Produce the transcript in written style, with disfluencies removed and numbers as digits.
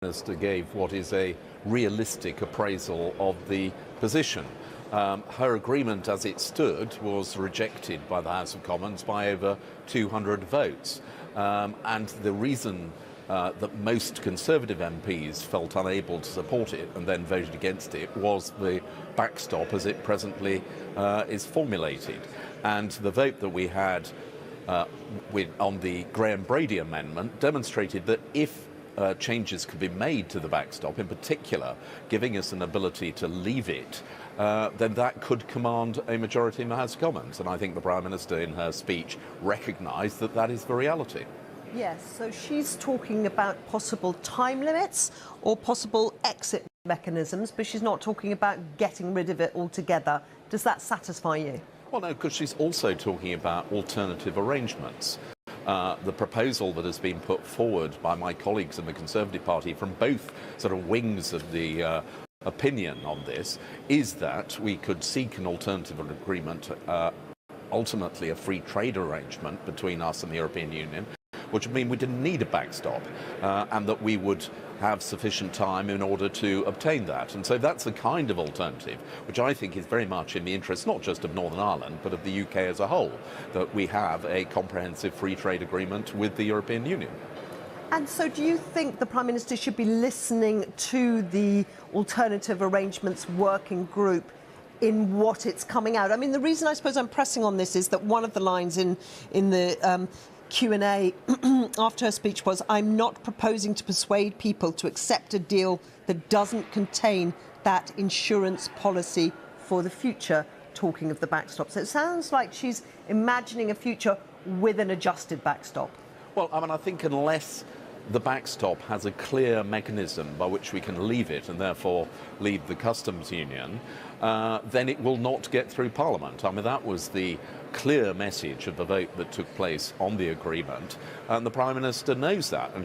Minister gave what is a realistic appraisal of the position. Her agreement as it stood was rejected by the House of Commons by over 200 votes. And the reason that most Conservative MPs felt unable to support it and then voted against it was the backstop as it presently is formulated. And the vote that we had on the Graham-Brady amendment demonstrated that if changes could be made to the backstop, in particular giving us an ability to leave it, then that could command a majority in the House of Commons. And I think the Prime Minister in her speech recognised that that is the reality. Yes, so she's talking about possible time limits or possible exit mechanisms, but she's not talking about getting rid of it altogether. Does that satisfy you? Well, no, because she's also talking about alternative arrangements. The proposal that has been put forward by my colleagues in the Conservative Party from both sort of wings of the opinion on this is that we could seek an alternative agreement, ultimately a free trade arrangement between us and the European Union, which would mean we didn't need a backstop, and that we would have sufficient time in order to obtain that. And so that's the kind of alternative which I think is very much in the interest not just of Northern Ireland but of the UK as a whole, that we have a comprehensive free trade agreement with the European Union. And so do you think the Prime Minister should be listening to the alternative arrangements working group in what it's coming out? I mean, the reason I suppose I'm pressing on this is that one of the lines in the Q&A after her speech was, "I'm not proposing to persuade people to accept a deal that doesn't contain that insurance policy for the future," talking of the backstop. So it sounds like she's imagining a future with an adjusted backstop. Well, I mean, I think unless the backstop has a clear mechanism by which we can leave it and therefore leave the customs union, then it will not get through Parliament. I mean, that was the clear message of the vote that took place on the agreement, and the Prime Minister knows that. And